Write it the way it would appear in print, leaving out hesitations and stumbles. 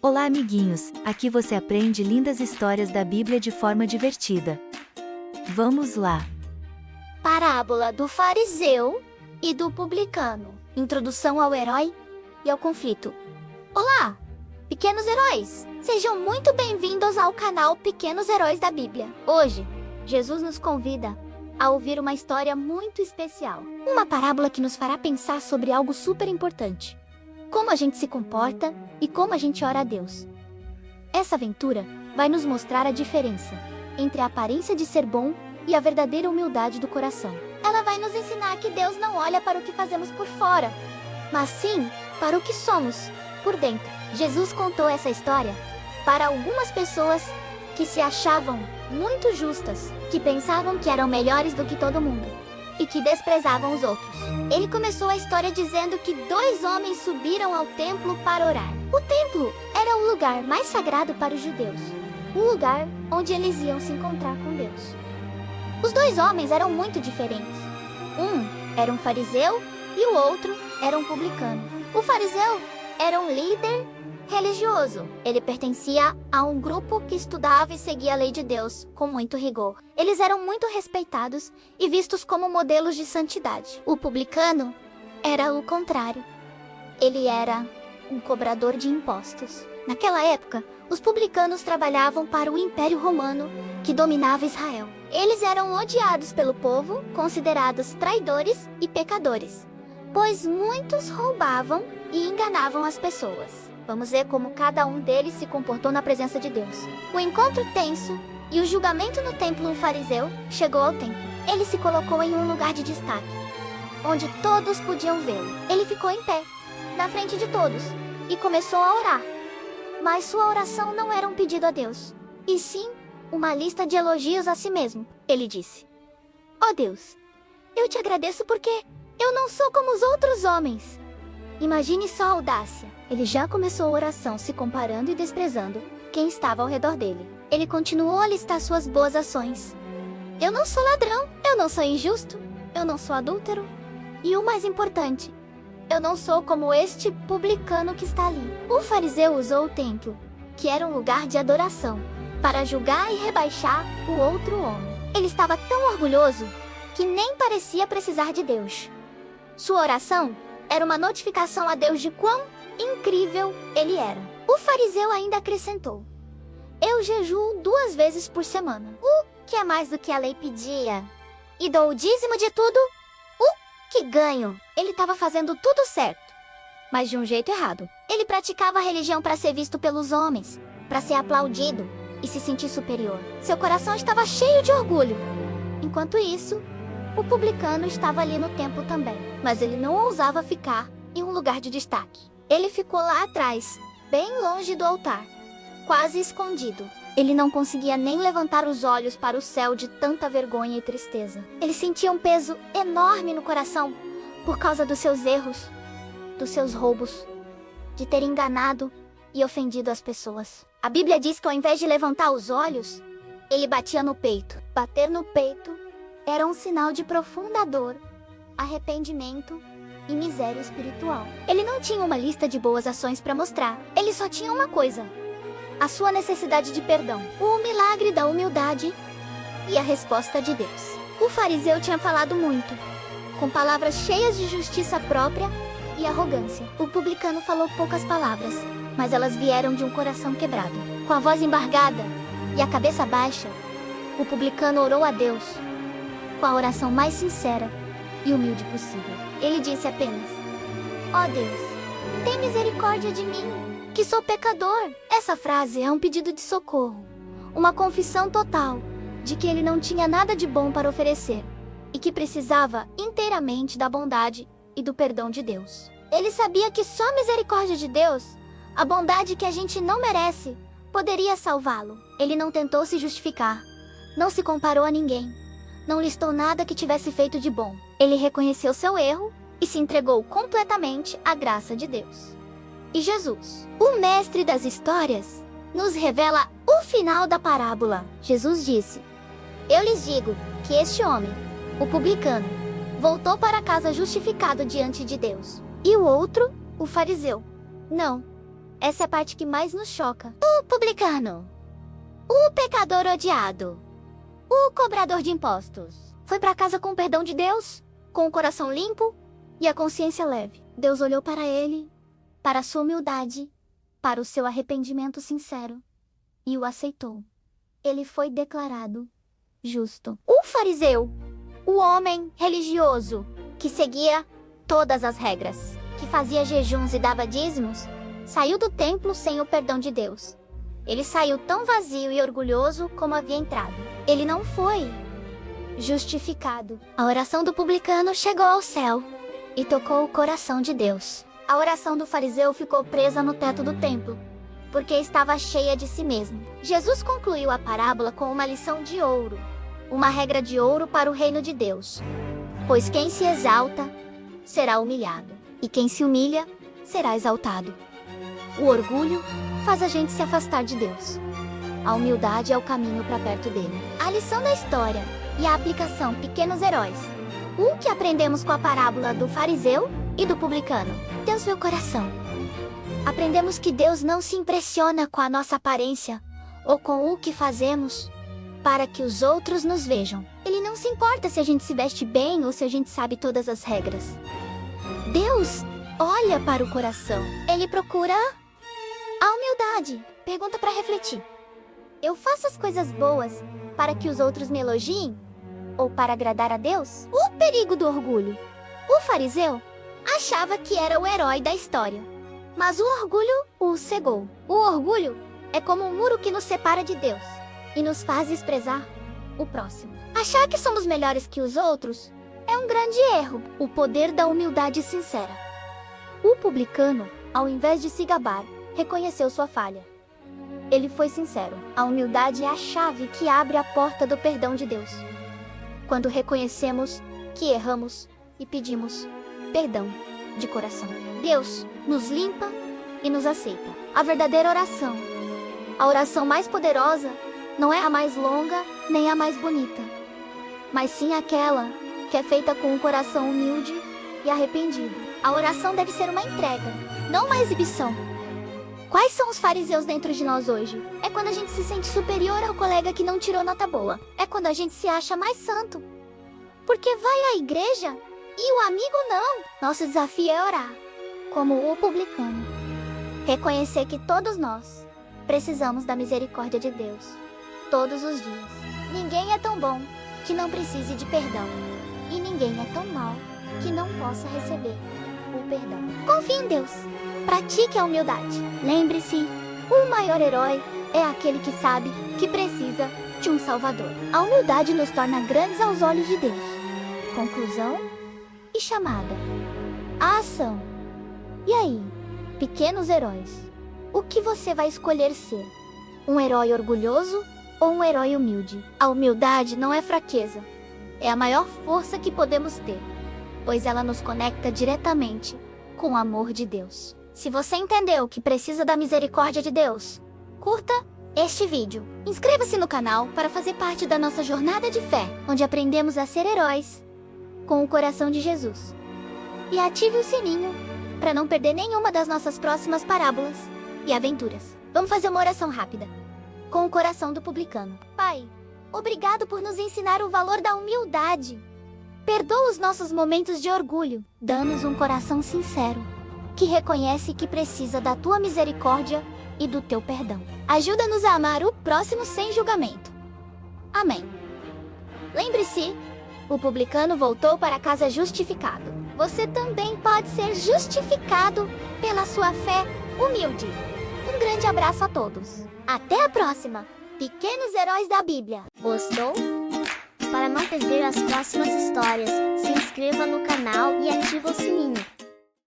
Olá, amiguinhos! Aqui você aprende lindas histórias da Bíblia de forma divertida. Vamos lá! Parábola do fariseu e do publicano. Introdução ao herói e ao conflito. Olá, pequenos heróis! Sejam muito bem-vindos ao canal Pequenos Heróis da Bíblia. Hoje, Jesus nos convida a ouvir uma história muito especial. Uma parábola que nos fará pensar sobre algo super importante. Como a gente se comporta e como a gente ora a Deus. Essa aventura vai nos mostrar a diferença entre a aparência de ser bom e a verdadeira humildade do coração. Ela vai nos ensinar que Deus não olha para o que fazemos por fora, mas sim para o que somos por dentro. Jesus contou essa história para algumas pessoas que se achavam muito justas, que pensavam que eram melhores do que todo mundo e que desprezavam os outros. Ele começou a história dizendo que 2 homens subiram ao templo para orar. O templo era o lugar mais sagrado para os judeus, o lugar onde eles iam se encontrar com Deus. Os 2 homens eram muito diferentes. Um era um fariseu e o outro era um publicano. O fariseu era um líder religioso. Ele pertencia a um grupo que estudava e seguia a lei de Deus com muito rigor. Eles eram muito respeitados e vistos como modelos de santidade. O publicano era o contrário. Ele era um cobrador de impostos. Naquela época, os publicanos trabalhavam para o Império Romano, que dominava Israel. Eles eram odiados pelo povo, considerados traidores e pecadores, pois muitos roubavam e enganavam as pessoas. Vamos ver como cada um deles se comportou na presença de Deus. O encontro tenso e o julgamento no templo do fariseu chegou ao templo. Ele se colocou em um lugar de destaque, onde todos podiam vê-lo. Ele ficou em pé, na frente de todos, e começou a orar. Mas sua oração não era um pedido a Deus, e sim uma lista de elogios a si mesmo. Ele disse: "Ó Deus, eu te agradeço porque eu não sou como os outros homens." Imagine só a audácia. Ele já começou a oração se comparando e desprezando quem estava ao redor dele. Ele continuou a listar suas boas ações. "Eu não sou ladrão, eu não sou injusto, eu não sou adúltero. E o mais importante, eu não sou como este publicano que está ali." O fariseu usou o templo, que era um lugar de adoração, para julgar e rebaixar o outro homem. Ele estava tão orgulhoso que nem parecia precisar de Deus. Sua oração era uma notificação a Deus de quão incrível ele era. O fariseu ainda acrescentou: "Eu jejuo 2 vezes por semana, o que é mais do que a lei pedia, e dou o dízimo de tudo o que ganho." Ele estava fazendo tudo certo, mas de um jeito errado. Ele praticava a religião para ser visto pelos homens, para ser aplaudido e se sentir superior. Seu coração estava cheio de orgulho. Enquanto isso, o publicano estava ali no templo também, mas ele não ousava ficar em um lugar de destaque. Ele ficou lá atrás, bem longe do altar, quase escondido. Ele não conseguia nem levantar os olhos para o céu de tanta vergonha e tristeza. Ele sentia um peso enorme no coração por causa dos seus erros, dos seus roubos, de ter enganado e ofendido as pessoas. A Bíblia diz que ao invés de levantar os olhos, ele batia no peito. Bater no peito era um sinal de profunda dor, arrependimento e miséria espiritual. Ele não tinha uma lista de boas ações para mostrar. Ele só tinha uma coisa: a sua necessidade de perdão, o milagre da humildade e a resposta de Deus. O fariseu tinha falado muito, com palavras cheias de justiça própria e arrogância. O publicano falou poucas palavras, mas elas vieram de um coração quebrado. Com a voz embargada e a cabeça baixa, o publicano orou a Deus com a oração mais sincera e humilde possível. Ele disse apenas: "Ó Deus, tem misericórdia de mim, que sou pecador." Essa frase é um pedido de socorro, uma confissão total de que ele não tinha nada de bom para oferecer e que precisava inteiramente da bondade e do perdão de Deus. Ele sabia que só a misericórdia de Deus, a bondade que a gente não merece, poderia salvá-lo. Ele não tentou se justificar, não se comparou a ninguém, não listou nada que tivesse feito de bom. Ele reconheceu seu erro e se entregou completamente à graça de Deus. E Jesus, o mestre das histórias, nos revela o final da parábola. Jesus disse: "Eu lhes digo que este homem, o publicano, voltou para casa justificado diante de Deus, e o outro, o fariseu, não. essa é a parte que mais nos choca. O publicano, o pecador odiado, o cobrador de impostos, foi para casa com o perdão de Deus, com o coração limpo e a consciência leve. Deus olhou para ele, para a sua humildade, para o seu arrependimento sincero, e o aceitou. Ele foi declarado justo. O fariseu, o homem religioso, que seguia todas as regras, que fazia jejuns e dava dízimos, saiu do templo sem o perdão de Deus. Ele saiu tão vazio e orgulhoso como havia entrado. Ele não foi justificado. A oração do publicano chegou ao céu e tocou o coração de Deus. A oração do fariseu ficou presa no teto do templo, porque estava cheia de si mesmo. Jesus concluiu a parábola com uma lição de ouro, uma regra de ouro para o reino de Deus. Pois quem se exalta será humilhado, e quem se humilha será exaltado. O orgulho faz a gente se afastar de Deus. A humildade é o caminho para perto dele. A lição da história e a aplicação Pequenos Heróis. O que aprendemos com a parábola do fariseu e do publicano? Deus vê o coração. Aprendemos que Deus não se impressiona com a nossa aparência ou com o que fazemos para que os outros nos vejam. Ele não se importa se a gente se veste bem ou se a gente sabe todas as regras. Deus olha para o coração. Ele procura a humildade. Pergunta para refletir. Eu faço as coisas boas para que os outros me elogiem? Ou para agradar a Deus? O perigo do orgulho. O fariseu achava que era o herói da história, mas o orgulho o cegou. O orgulho é como um muro que nos separa de Deus e nos faz desprezar o próximo. Achar que somos melhores que os outros é um grande erro. O poder da humildade sincera. O publicano, ao invés de se gabar, reconheceu sua falha. Ele foi sincero. A humildade é a chave que abre a porta do perdão de Deus. Quando reconhecemos que erramos e pedimos perdão de coração, Deus nos limpa e nos aceita. A verdadeira oração, a oração mais poderosa, não é a mais longa nem a mais bonita, mas sim aquela que é feita com um coração humilde e arrependido. A oração deve ser uma entrega, não uma exibição. Quais são os fariseus dentro de nós hoje? É quando a gente se sente superior ao colega que não tirou nota boa. É quando a gente se acha mais santo, porque vai à igreja e o amigo não. Nosso desafio é orar, como o publicano. Reconhecer que todos nós precisamos da misericórdia de Deus, todos os dias. Ninguém é tão bom que não precise de perdão, e ninguém é tão mau que não possa receber o perdão. Confie em Deus. Pratique a humildade. Lembre-se, o maior herói é aquele que sabe que precisa de um Salvador. A humildade nos torna grandes aos olhos de Deus. Conclusão e chamada. A ação. E aí, pequenos heróis, o que você vai escolher ser? Um herói orgulhoso ou um herói humilde? A humildade não é fraqueza. É a maior força que podemos ter, pois ela nos conecta diretamente com o amor de Deus. Se você entendeu que precisa da misericórdia de Deus, curta este vídeo. Inscreva-se no canal para fazer parte da nossa jornada de fé, onde aprendemos a ser heróis com o coração de Jesus. E ative o sininho para não perder nenhuma das nossas próximas parábolas e aventuras. Vamos fazer uma oração rápida, com o coração do publicano. Pai, obrigado por nos ensinar o valor da humildade. Perdoa os nossos momentos de orgulho. Dá-nos um coração sincero, que reconhece que precisa da tua misericórdia e do teu perdão. Ajuda-nos a amar o próximo sem julgamento. Amém. Lembre-se, o publicano voltou para casa justificado. Você também pode ser justificado pela sua fé humilde. Um grande abraço a todos. Até a próxima, Pequenos Heróis da Bíblia. Gostou? Para não perder as próximas histórias, se inscreva no canal e ative o sininho.